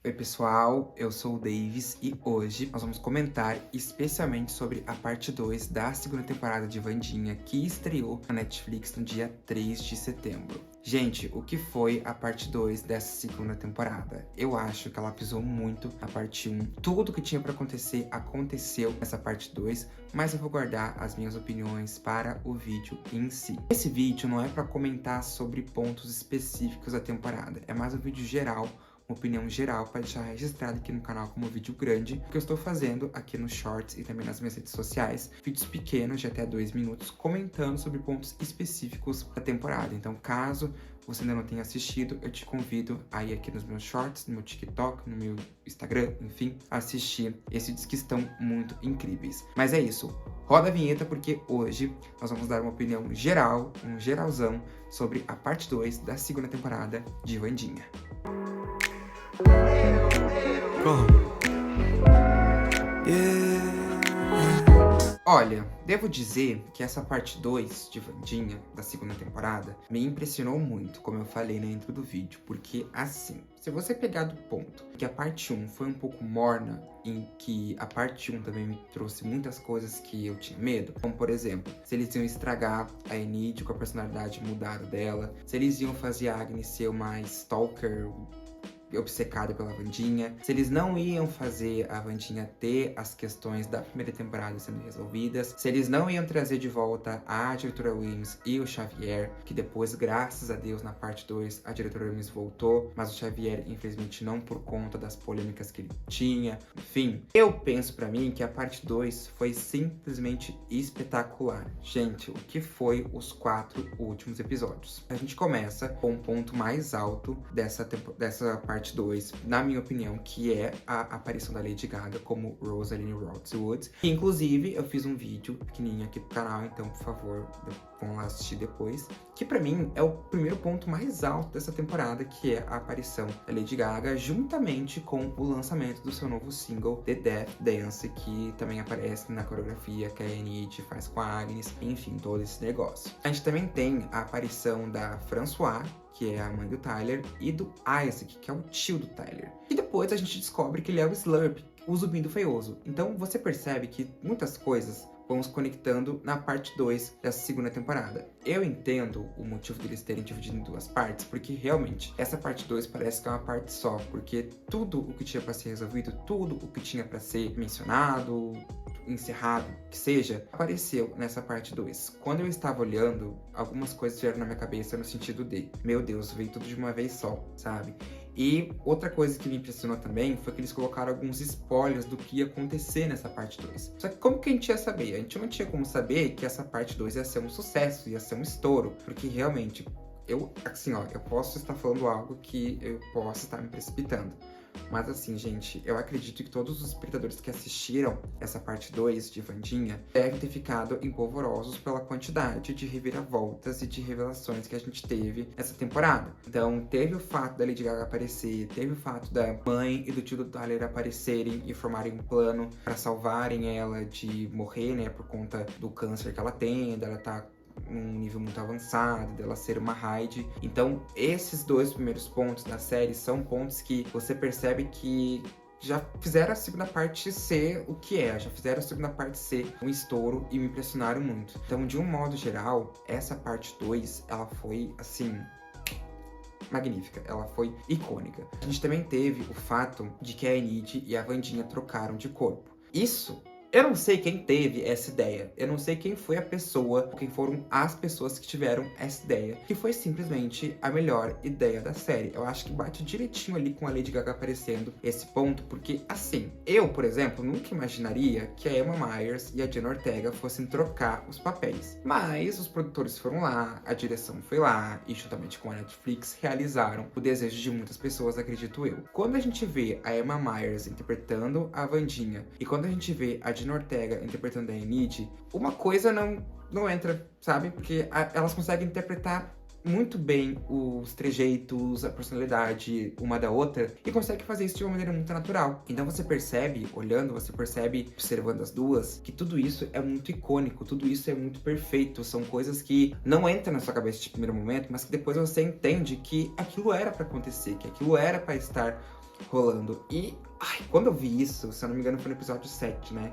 Oi pessoal, eu sou o Davis e hoje nós vamos comentar especialmente sobre a parte 2 da segunda temporada de Wandinha, que estreou na Netflix no dia 3 de setembro. Gente, o que foi a parte 2 dessa segunda temporada? Eu acho que ela pisou muito na parte 1. Tudo que tinha pra acontecer aconteceu nessa parte 2, mas eu vou guardar as minhas opiniões para o vídeo em si. Esse vídeo não é pra comentar sobre pontos específicos da temporada, é mais um vídeo geral, uma opinião geral para deixar registrado aqui no canal como vídeo grande, que eu estou fazendo aqui nos shorts e também nas minhas redes sociais, vídeos pequenos de até 2 minutos, comentando sobre pontos específicos da temporada. Então, caso você ainda não tenha assistido, eu te convido a ir aqui nos meus shorts, no meu TikTok, no meu Instagram, enfim, assistir esses vídeos que estão muito incríveis. Mas é isso, roda a vinheta porque hoje nós vamos dar uma opinião geral, um geralzão, sobre a parte 2 da segunda temporada de Wandinha. Olha, devo dizer que essa parte 2 de Wandinha, da segunda temporada, me impressionou muito, como eu falei na intro do vídeo, porque assim, se você pegar do ponto que a parte 1 foi um pouco morna, em que a parte 1 também me trouxe muitas coisas que eu tinha medo, como por exemplo, se eles iam estragar a Enid com a personalidade mudada dela, se eles iam fazer a Agnes ser uma stalker obcecada pela Wandinha, se eles não iam fazer a Wandinha ter as questões da primeira temporada sendo resolvidas, se eles não iam trazer de volta a diretora Williams e o Xavier, que depois, graças a Deus, na parte 2, a diretora Williams voltou, mas o Xavier, infelizmente, não por conta das polêmicas que ele tinha. Enfim, eu penso pra mim que a parte 2 foi simplesmente espetacular. Gente, o que foi os 4 últimos episódios? A gente começa com o ponto mais alto dessa parte 2, na minha opinião, que é a aparição da Lady Gaga como Rosaline Rosewood. Inclusive, eu fiz um vídeo pequenininho aqui pro canal, então, por favor, vão lá assistir depois. Que pra mim é o primeiro ponto mais alto dessa temporada, que é a aparição da Lady Gaga, juntamente com o lançamento do seu novo single, The Death Dance, que também aparece na coreografia que a Enid faz com a Agnes, enfim, todo esse negócio. A gente também tem a aparição da Françoise, que é a mãe do Tyler, e do Isaac, que é o tio do Tyler. E depois a gente descobre que ele é o Slurp, o zumbi do feioso. Então você percebe que muitas coisas vão se conectando na parte 2 dessa segunda temporada. Eu entendo o motivo deles terem dividido em 2 partes, porque realmente essa parte 2 parece que é uma parte só, porque tudo o que tinha para ser resolvido, tudo o que tinha para ser mencionado, encerrado, que seja, apareceu nessa parte 2. Quando eu estava olhando, algumas coisas vieram na minha cabeça no sentido de, meu Deus, veio tudo de uma vez só, sabe? E outra coisa que me impressionou também foi que eles colocaram alguns spoilers do que ia acontecer nessa parte 2. Só que como que a gente ia saber? A gente não tinha como saber que essa parte 2 ia ser um sucesso, ia ser um estouro, porque realmente, eu posso estar falando algo que eu posso estar me precipitando. Mas assim, gente, eu acredito que todos os espectadores que assistiram essa parte 2 de Wandinha devem ter ficado empolvorosos pela quantidade de reviravoltas e de revelações que a gente teve nessa temporada. Então, teve o fato da Lady Gaga aparecer, teve o fato da mãe e do tio do Tyler aparecerem e formarem um plano para salvarem ela de morrer, né, por conta do câncer que ela tem, dela tá num nível muito avançado, dela ser uma Hyde. Então, esses 2 primeiros pontos da série são pontos que você percebe que já fizeram a segunda parte ser o que é, já fizeram a segunda parte ser um estouro e me impressionaram muito. Então, de um modo geral, essa parte 2, ela foi, assim, magnífica, ela foi icônica. A gente também teve o fato de que a Enid e a Wandinha trocaram de corpo. Isso, eu não sei quem teve essa ideia, eu não sei quem foi a pessoa, ou quem foram as pessoas que tiveram essa ideia, que foi simplesmente a melhor ideia da série. Eu acho que bate direitinho ali com a Lady Gaga aparecendo esse ponto, porque assim, eu, por exemplo, nunca imaginaria que a Emma Myers e a Jenna Ortega fossem trocar os papéis. Mas os produtores foram lá, a direção foi lá, e juntamente com a Netflix realizaram o desejo de muitas pessoas, acredito eu. Quando a gente vê a Emma Myers interpretando a Wandinha, e quando a gente vê a Jenna Ortega interpretando a Enid, uma coisa não entra, sabe? Porque elas conseguem interpretar muito bem os trejeitos, a personalidade uma da outra e consegue fazer isso de uma maneira muito natural. Então você percebe, olhando, você percebe, observando as duas, que tudo isso é muito icônico, tudo isso é muito perfeito. São coisas que não entram na sua cabeça de primeiro momento, mas que depois você entende que aquilo era pra acontecer, que aquilo era pra estar rolando. E, ai, quando eu vi isso, se eu não me engano, foi no episódio 7, né?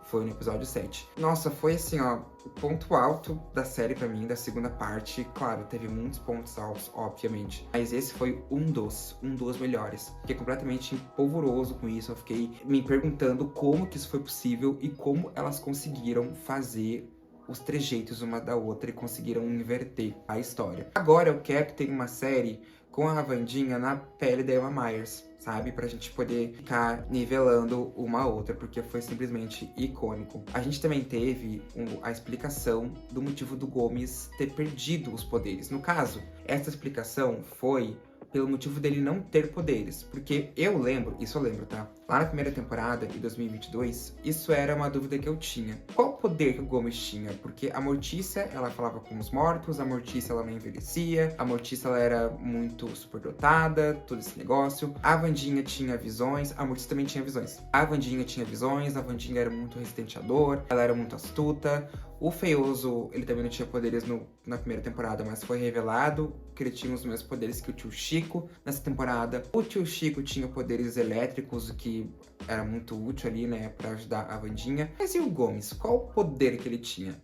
Foi no episódio 7. Nossa, foi assim, ó, o ponto alto da série pra mim, da segunda parte. Claro, teve muitos pontos altos, obviamente. Mas esse foi um dos melhores. Fiquei completamente polvoroso com isso. Eu fiquei me perguntando como que isso foi possível e como elas conseguiram fazer os trejeitos uma da outra e conseguiram inverter a história. Agora eu quero que tenha uma série com a Wandinha na pele da Emma Myers, sabe? Pra gente poder ficar nivelando uma a outra, porque foi simplesmente icônico. A gente também teve a explicação do motivo do Gomes ter perdido os poderes. No caso, essa explicação foi pelo motivo dele não ter poderes. Porque eu lembro, tá? Lá na primeira temporada, em 2022, isso era uma dúvida que eu tinha. Qual poder que o Gomes tinha? Porque a Mortícia, ela falava com os mortos, a Mortícia, ela não envelhecia, a Mortícia, ela era muito superdotada, todo esse negócio. A Wandinha tinha visões, a Mortícia também tinha visões. A Wandinha tinha visões, a Wandinha era muito resistente à dor, ela era muito astuta. O Feioso, ele também não tinha poderes na primeira temporada, mas foi revelado que ele tinha os mesmos poderes que o tio Chico nessa temporada. O tio Chico tinha poderes elétricos, o que era muito útil ali, né, pra ajudar a Wandinha. Mas e o Gomes? Qual o poder que ele tinha?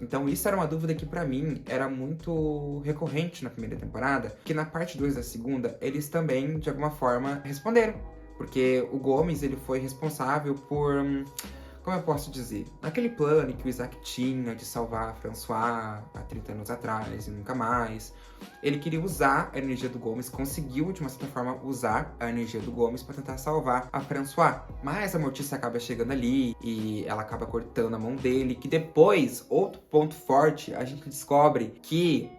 Então isso era uma dúvida que pra mim era muito recorrente na primeira temporada, que na parte 2 da segunda, eles também, de alguma forma, responderam. Porque o Gomes, ele foi responsável por... Como eu posso dizer? Naquele plano que o Isaac tinha de salvar a François há 30 anos atrás e nunca mais, ele queria usar a energia do Gomes, conseguiu de uma certa forma usar a energia do Gomes para tentar salvar a François. Mas a Mortícia acaba chegando ali e ela acaba cortando a mão dele, que depois, outro ponto forte, a gente descobre que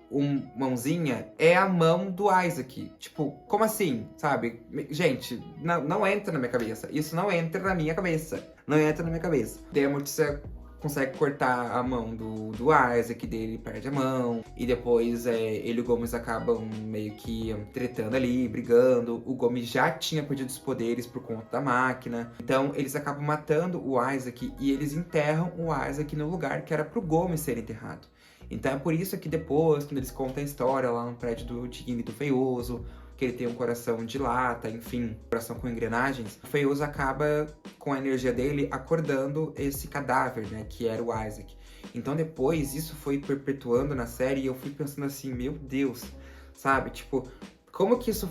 mãozinha é a mão do Isaac. Tipo, como assim? Sabe? Gente, não entra na minha cabeça. Isso não entra na minha cabeça. Não entra na minha cabeça. Daí a Mortícia consegue cortar a mão do Isaac, dele perde a mão. E depois ele e o Gomes acabam meio que tretando ali, brigando. O Gomes já tinha perdido os poderes por conta da máquina. Então eles acabam matando o Isaac e eles enterram o Isaac no lugar que era pro Gomes ser enterrado. Então é por isso que depois, quando eles contam a história lá no prédio do Tigre e do Feioso, que ele tem um coração de lata, enfim, coração com engrenagens, o Feioso acaba, com a energia dele, acordando esse cadáver, né, que era o Isaac. Então depois, isso foi perpetuando na série e eu fui pensando assim, meu Deus, sabe? Tipo, como que isso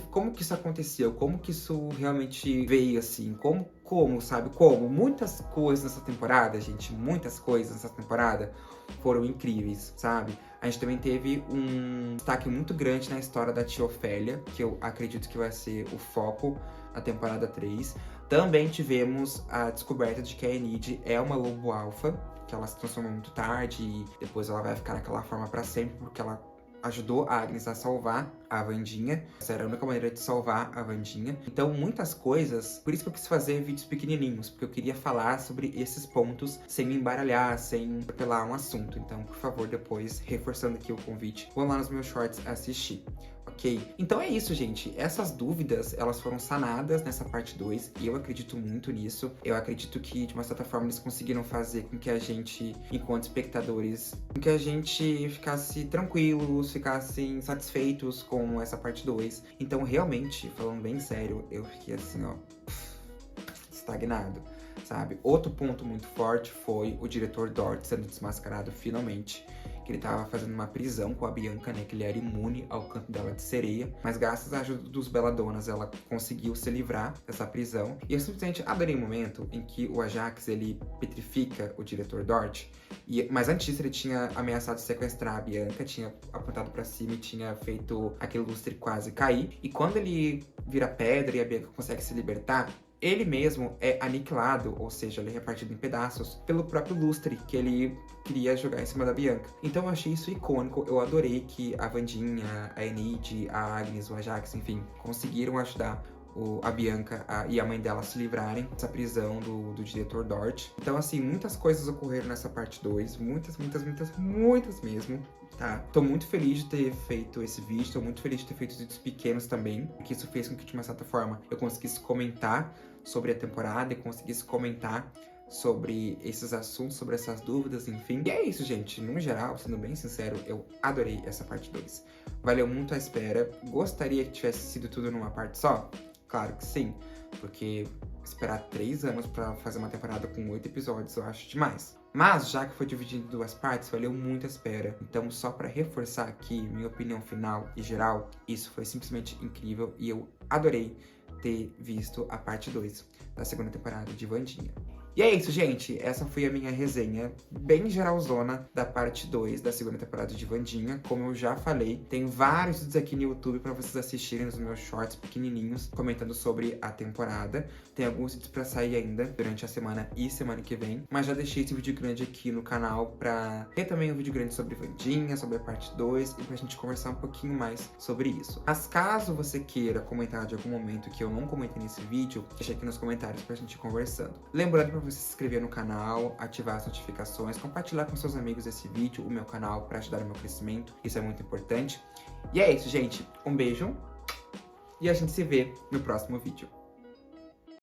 aconteceu? Como que isso realmente veio, assim? Sabe? Muitas coisas nessa temporada, gente, muitas coisas nessa temporada foram incríveis, sabe? A gente também teve um destaque muito grande na história da tia Ofélia, que eu acredito que vai ser o foco na temporada 3. Também tivemos a descoberta de que a Enid é uma lobo alfa, que ela se transformou muito tarde e depois ela vai ficar naquela forma pra sempre, porque ela ajudou a Agnes a salvar a Wandinha. Essa era a única maneira de salvar a Wandinha. Então, muitas coisas... Por isso que eu quis fazer vídeos pequenininhos, porque eu queria falar sobre esses pontos sem me embaralhar, sem apelar um assunto. Então, por favor, depois, reforçando aqui o convite, vão lá nos meus shorts assistir. Ok? Então é isso, gente. Essas dúvidas, elas foram sanadas nessa parte 2 e eu acredito muito nisso. Eu acredito que, de uma certa forma, eles conseguiram fazer com que a gente, enquanto espectadores, com que a gente ficasse tranquilos, ficassem satisfeitos com essa parte 2. Então, realmente, falando bem sério, eu fiquei assim, ó, estagnado, sabe? Outro ponto muito forte foi o diretor Dort sendo desmascarado finalmente. Que ele tava fazendo uma prisão com a Bianca, né? Que ele era imune ao canto dela de sereia. Mas graças à ajuda dos Belladonas, ela conseguiu se livrar dessa prisão. E eu simplesmente adorei o momento em que o Ajax, ele petrifica o diretor Dort. Mas antes disso, ele tinha ameaçado sequestrar a Bianca, tinha apontado pra cima e tinha feito aquele lustre quase cair. E quando ele vira pedra e a Bianca consegue se libertar, ele mesmo é aniquilado, ou seja, ele é repartido em pedaços, pelo próprio lustre que ele queria jogar em cima da Bianca. Então eu achei isso icônico, eu adorei que a Wandinha, a Enid, a Agnes, o Ajax, enfim, conseguiram ajudar a Bianca e a mãe dela se livrarem dessa prisão do diretor Dort. Então, assim, muitas coisas ocorreram nessa parte 2, muitas mesmo. Tá? Tô muito feliz de ter feito esse vídeo, tô muito feliz de ter feito vídeos pequenos também, porque isso fez com que, de uma certa forma, eu conseguisse comentar sobre a temporada e conseguisse comentar sobre esses assuntos, sobre essas dúvidas, enfim. E é isso, gente. No geral, sendo bem sincero, eu adorei essa parte 2. Valeu muito a espera. Gostaria que tivesse sido tudo numa parte só? Claro que sim, porque esperar 3 anos pra fazer uma temporada com 8 episódios eu acho demais. Mas, já que foi dividido em 2 partes, valeu muito a espera. Então, só pra reforçar aqui minha opinião final e geral, isso foi simplesmente incrível e eu adorei ter visto a parte 2 da segunda temporada de Wandinha. E é isso, gente. Essa foi a minha resenha bem geralzona da parte 2 da segunda temporada de Wandinha. Como eu já falei, tem vários vídeos aqui no YouTube pra vocês assistirem nos meus shorts pequenininhos, comentando sobre a temporada. Tem alguns vídeos pra sair ainda durante a semana e semana que vem. Mas já deixei esse vídeo grande aqui no canal pra ter também um vídeo grande sobre Wandinha, sobre a parte 2 e pra gente conversar um pouquinho mais sobre isso. Mas caso você queira comentar de algum momento que eu não comentei nesse vídeo, deixa aqui nos comentários pra gente ir conversando. Lembrando pra você se inscrever no canal, ativar as notificações, compartilhar com seus amigos esse vídeo, o meu canal, para ajudar no meu crescimento. Isso é muito importante. E é isso, gente. Um beijo e a gente se vê no próximo vídeo.